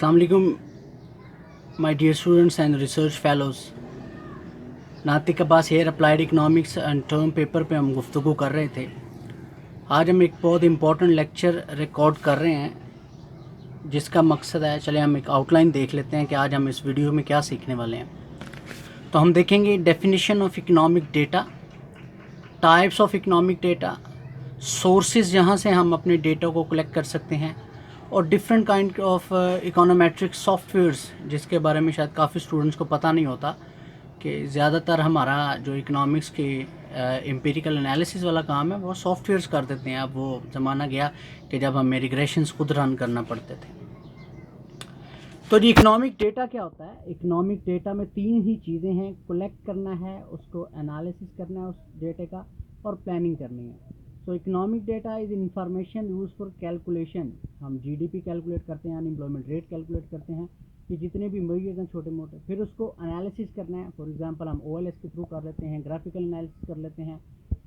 अस्सलाम वालेकुम my dear students and research fellows. Natiq Abbas here applied economics and term paper पे हम गुफ्तगू कर रहे थे। आज हम एक बहुत इम्पोर्टेंट लेक्चर रिकॉर्ड कर रहे हैं जिसका मकसद है, चले हम एक आउटलाइन देख लेते हैं कि आज हम इस वीडियो में क्या सीखने वाले हैं। तो हम देखेंगे definition of economic data, types of economic data, sources जहाँ से हम अपने डेटा को कलेक्ट कर सकते हैं, और different kind of econometric softwares जिसके बारे में शायद काफ़ी स्टूडेंट्स को पता नहीं होता कि ज़्यादातर हमारा जो इकोनॉमिक्स के एम्पिरिकल एनालिसिस वाला काम है वो सॉफ्टवेयर्स कर देते हैं। अब वो ज़माना गया कि जब हमें रिग्रेशंस खुद रन करना पड़ते थे। तो जी इकोनॉमिक डेटा क्या होता है? इकोनॉमिक डेटा में तीन ही चीज़ें हैं: कलेक्ट करना है, उसको एनालिसिस करना है उस डेटे का, और प्लानिंग करनी है। सो economic data is information use for calculation. हम जीडीपी कैलकुलेट करते हैं, अनएम्प्लॉयमेंट रेट कैलकुलेट करते हैं, कि जितने भी मेजर्स हैं छोटे मोटे, फिर उसको एनालिसिस करना है। फॉर एग्जांपल हम ओएलएस के थ्रू कर लेते हैं, ग्राफिकल एनालिसिस कर लेते हैं,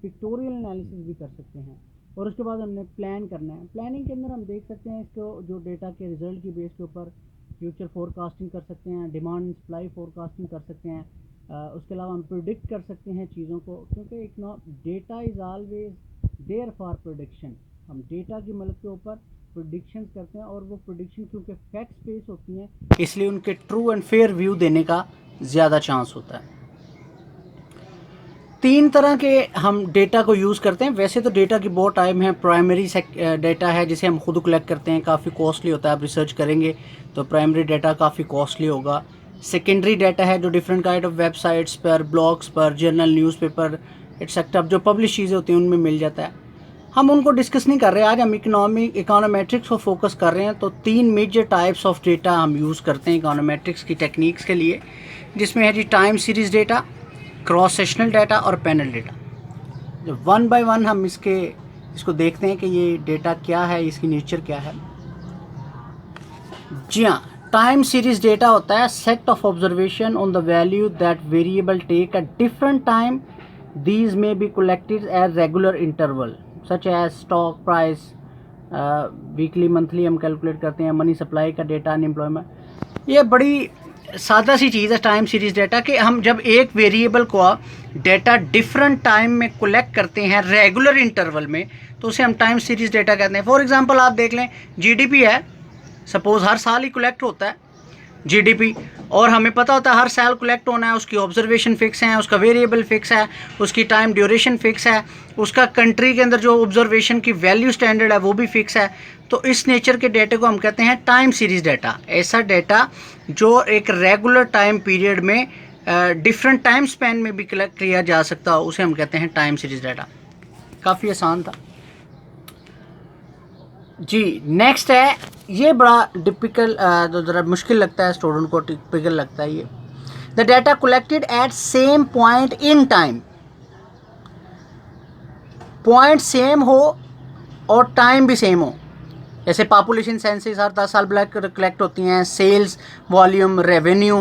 पिक्टोरियल एनालिसिस भी कर सकते हैं, और उसके बाद हमने प्लान करना है। प्लानिंग के अंदर हम देख सकते हैं इसको जो डेटा के रिजल्ट की बेस के ऊपर फ्यूचर फोरकास्टिंग कर सकते हैं, डिमांड सप्लाई फोरकास्टिंग कर सकते हैं। उसके अलावा हम प्रिडिक्ट कर सकते हैं चीज़ों को, क्योंकि data is always there for prediction. हम डेटा की मदद के ऊपर प्रोडिक्शंस करते हैं, और वो प्रोडिक्शन क्योंकि फैक्ट्स बेस होती हैं इसलिए उनके ट्रू एंड फेयर व्यू देने का ज़्यादा चांस होता है। तीन तरह के हम डेटा को यूज़ करते हैं। वैसे तो डेटा की बहुत टाइप है। प्राइमरी डेटा है जिसे हम खुद कलेक्ट करते हैं, काफ़ी कॉस्टली होता है। आप रिसर्च करेंगे तो प्राइमरी डेटा काफ़ी कॉस्टली होगा। सेकेंडरी डाटा है जो डिफरेंट काइंड ऑफ वेबसाइट्स पर, ब्लॉग्स पर, जर्नल, न्यूज़पेपर एक्सेट्रा जो पब्लिश चीज़ें होती हैं उनमें मिल जाता है। हम उनको डिस्कस नहीं कर रहे, आज हम इकोनोमेट्रिक्स को फोकस कर रहे हैं। तो तीन मेजर टाइप्स ऑफ डेटा हम यूज़ करते हैं इकोनोमेट्रिक्स की टेक्निक्स के लिए, जिसमें है जी time series data, cross sectional data और पैनल डेटा। जब वन बाय वन हम इसको देखते हैं कि ये डेटा क्या है, इसकी नेचर क्या है। जी हाँ, टाइम सीरीज डेटा होता है set of observation on the value that variable take at different time. These may be collected at regular interval such as stock price, weekly monthly हम कैलकुलेट करते हैं, मनी सप्लाई का data, unemployment. ये बड़ी सादा सी चीज़ है टाइम सीरीज डेटा, कि हम जब एक वेरिएबल को डेटा डिफरेंट टाइम में कलेक्ट करते हैं रेगुलर इंटरवल में, तो उसे हम टाइम सीरीज डेटा कहते हैं। फॉर एग्जांपल आप देख लें, जीडीपी है, सपोज हर साल ही कलेक्ट होता है जीडीपी, और हमें पता होता है हर साल कलेक्ट होना है, उसकी ऑब्जर्वेशन फिक्स है, उसका वेरिएबल फिक्स है, उसकी टाइम ड्यूरेशन फिक्स है, उसका कंट्री के अंदर जो ऑब्जर्वेशन की वैल्यू स्टैंडर्ड है वो भी फिक्स है। तो इस नेचर के डेटे को हम कहते हैं टाइम सीरीज डेटा। ऐसा डेटा जो एक रेगुलर टाइम पीरियड में डिफरेंट टाइम स्पैन में भी कलेक्ट किया जा सकता हो, उसे हम कहते हैं टाइम सीरीज डेटा। काफ़ी आसान था जी। नेक्स्ट है, ये बड़ा टिपिकल, जो ज़रा मुश्किल लगता है स्टूडेंट को, टिपिकल लगता है ये, the data collected at same point in time. Point same हो और टाइम भी सेम हो। जैसे पॉपुलेशन सेंसस हर 10 साल कलेक्ट होती हैं, सेल्स वॉल्यूम, रेवेन्यू,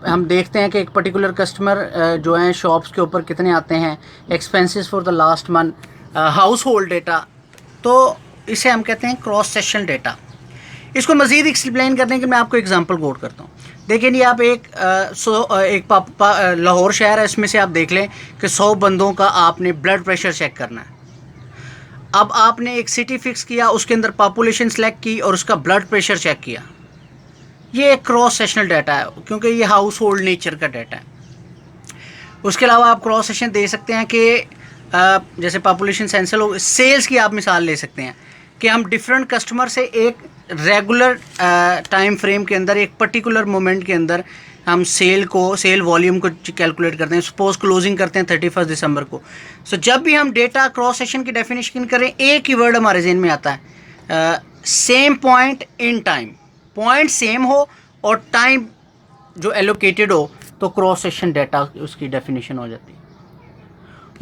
हम देखते हैं कि एक पर्टिकुलर कस्टमर जो हैं शॉप्स के ऊपर कितने आते हैं, expenses for the last month, house hold data. तो इसे हम कहते हैं क्रॉस सेक्शनल डेटा। इसको मज़ीद एक्सप्लेन करने के मैं आपको एग्जांपल कोट करता हूँ। देखिए नहीं, आप एक लाहौर शहर है, इसमें से आप देख लें कि 100 बंदों का आपने ब्लड प्रेशर चेक करना है। अब आपने एक सिटी फिक्स किया, उसके अंदर पॉपुलेशन सेलेक्ट की और उसका ब्लड प्रेशर चेक किया। ये एक क्रॉस सेक्शनल डाटा है, क्योंकि ये हाउस होल्ड नेचर का डाटा है। उसके अलावा आप क्रॉस सेक्शन दे सकते हैं कि जैसे पॉपुलेशन सेंसस हो, सेल्स की आप मिसाल ले सकते हैं कि हम डिफरेंट कस्टमर से एक रेगुलर टाइम फ्रेम के अंदर, एक पर्टिकुलर मोमेंट के अंदर हम सेल वॉल्यूम को कैलकुलेट करते हैं। सपोज क्लोजिंग करते हैं 31 दिसंबर को। सो जब भी हम डेटा क्रॉस सेक्शन की डेफिनेशन करें, एक ही वर्ड हमारे जहन में आता है, same point in time. Point same हो और टाइम जो एलोकेटेड हो, तो क्रॉस सेक्शन डेटा उसकी डेफिनेशन हो जाती है।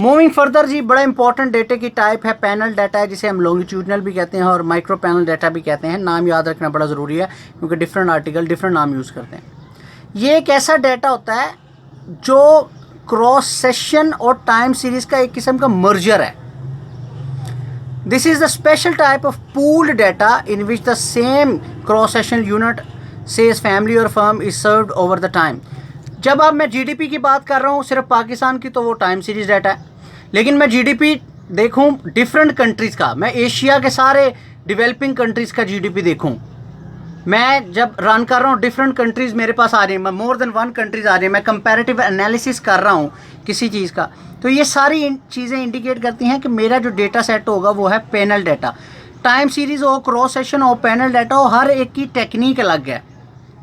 मूविंग फर्दर जी, बड़ा इंपॉर्टेंट डेटे की टाइप है पैनल डाटा है, जिसे हम लॉन्गिट्यूडनल भी कहते हैं और माइक्रो पैनल डाटा भी कहते हैं। नाम याद रखना बड़ा ज़रूरी है, क्योंकि डिफरेंट आर्टिकल डिफरेंट नाम यूज़ करते हैं। ये एक ऐसा डाटा होता है जो क्रॉस सेक्शन और टाइम सीरीज़ का एक किस्म का मर्जर है। This is the special type of pooled data in which the same cross sectional unit says family और firm is served over the time. जब अब मैं जीडीपी की बात कर रहा हूँ सिर्फ पाकिस्तान की, तो वो टाइम सीरीज डाटा है, लेकिन मैं जीडीपी देखूँ डिफरेंट कंट्रीज़ का, मैं एशिया के सारे डेवलपिंग कंट्रीज़ का जीडीपी देखूँ, मैं जब रन कर रहा हूँ डिफरेंट कंट्रीज़ मेरे पास आ रही हैं, मोर देन 1 कंट्रीज़ आ रही हैं, मैं कंपैरेटिव एनालिसिस कर रहा हूँ किसी चीज़ का, तो ये सारी चीज़ें इंडिकेट करती हैं कि मेरा जो डेटा सेट होगा वो है पैनल डाटा। टाइम सीरीज़ हो, क्रॉस सेक्शन हो, पैनल डाटा हो, हर एक की टेक्निक अलग है,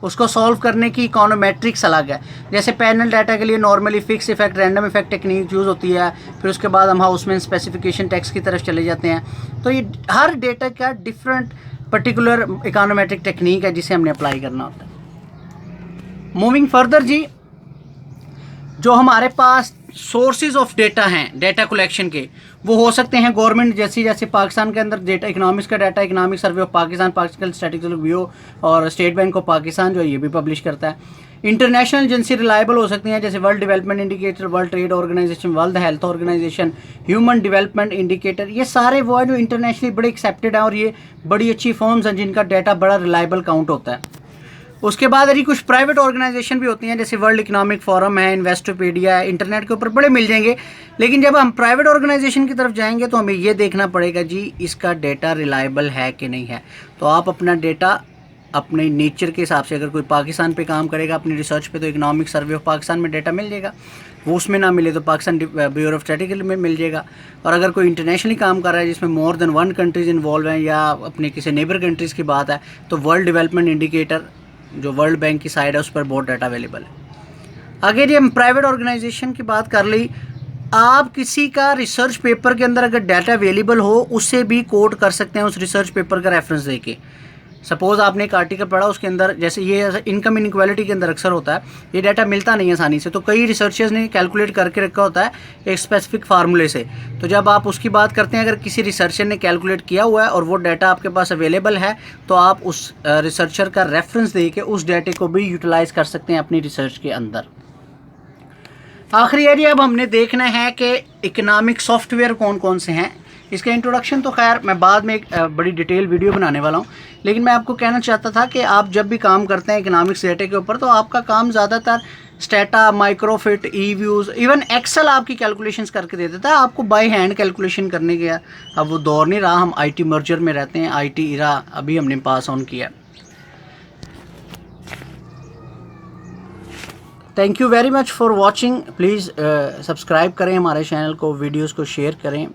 उसको सॉल्व करने की इकोनोमेट्रिक्स अलग है। जैसे पैनल डाटा के लिए normally fix effect, random effect technique use होती है, फिर उसके बाद हम हाउसमैन स्पेसिफिकेशन टैक्स की तरफ चले जाते हैं। तो ये हर डेटा का डिफरेंट पर्टिकुलर इकोनोमेट्रिक टेक्निक है जिसे हमने अप्लाई करना होता है। मूविंग फर्दर जी, जो हमारे पास सोर्सेज ऑफ डेटा हैं डेटा कलेक्शन के, वो हो सकते हैं गवर्नमेंट, जैसे पाकिस्तान के अंदर डेटा इकोनॉमिक्स का data economic survey of Pakistan, Pakistan statistical bureau और स्टेट बैंक ऑफ पाकिस्तान जो ये भी पब्लिश करता है। इंटरनेशनल एजेंसी रिलायबल हो सकती हैं, जैसे world development indicator, world trade organisation, world health organisation, human development indicator, ये सारे वो है जो इंटरनेशनली बड़े एक्सेप्टेड हैं और ये बड़ी अच्छी फर्म्स हैं जिनका डाटा बड़ा रिलायबल काउंट होता है। उसके बाद यदि कुछ प्राइवेट ऑर्गेनाइजेशन भी होती हैं, जैसे वर्ल्ड इकोनॉमिक फोरम है, इन्वेस्टोपीडिया है, इंटरनेट के ऊपर बड़े मिल जाएंगे, लेकिन जब हम प्राइवेट ऑर्गेनाइजेशन की तरफ जाएंगे तो हमें ये देखना पड़ेगा जी इसका डेटा रिलायबल है कि नहीं है। तो आप अपना डेटा अपने नेचर के हिसाब से, अगर कोई पाकिस्तान पे काम करेगा अपनी रिसर्च पे, तो इकोनॉमिक सर्वे ऑफ पाकिस्तान में डाटा मिल जाएगा, वो उसमें ना मिले तो पाकिस्तान ब्यूरो ऑफ स्टैटिस्टिक्स में मिल जाएगा। और अगर कोई इंटरनेशनली काम कर रहा है जिसमें मोर देन 1 कंट्रीज़ इन्वॉल्व हैं या अपने किसी नेबर कंट्रीज़ की बात है, तो वर्ल्ड डेवलपमेंट इंडिकेटर जो वर्ल्ड बैंक की साइड है उस पर बहुत डाटा अवेलेबल है। अगर ये हम प्राइवेट ऑर्गेनाइजेशन की बात कर ली, आप किसी का रिसर्च पेपर के अंदर अगर डाटा अवेलेबल हो उससे भी कोट कर सकते हैं उस रिसर्च पेपर का रेफरेंस देके। सपोज़ आपने एक आर्टिकल पढ़ा, उसके अंदर जैसे ये इनकम इनक्वालिटी के अंदर अक्सर होता है, ये डाटा मिलता नहीं है आसानी से, तो कई रिसर्चर्स ने कैलकुलेट करके रखा होता है एक स्पेसिफिक फार्मूले से। तो जब आप उसकी बात करते हैं, अगर किसी रिसर्चर ने कैलकुलेट किया हुआ है और वो डाटा आपके पास अवेलेबल है, तो आप उस रिसर्चर का रेफरेंस दे के उस डाटे को भी यूटिलाइज़ कर सकते हैं अपनी रिसर्च के अंदर। आखिरी एरिया अब हमने देखना है कि इकोनॉमिक सॉफ्टवेयर कौन कौन से हैं। इसका इंट्रोडक्शन तो खैर मैं बाद में एक बड़ी डिटेल वीडियो बनाने वाला हूँ, लेकिन मैं आपको कहना चाहता था कि आप जब भी काम करते हैं इकोनॉमिक्स डाटा के ऊपर, तो आपका काम ज़्यादातर स्टेटा, माइक्रोफिट, ई व्यूज़, इवन एक्सेल आपकी कैलकुलेशंस करके दे देता है, आपको बाय हैंड कैलकुलेशन करने के अब वो दौर नहीं रहा। हम IT मर्जर में रहते हैं, IT इरा अभी हमने पास ऑन किया। Thank you very much for watching. Please subscribe करें हमारे चैनल को, वीडियोज़ को शेयर करें।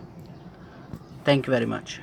Thank you very much.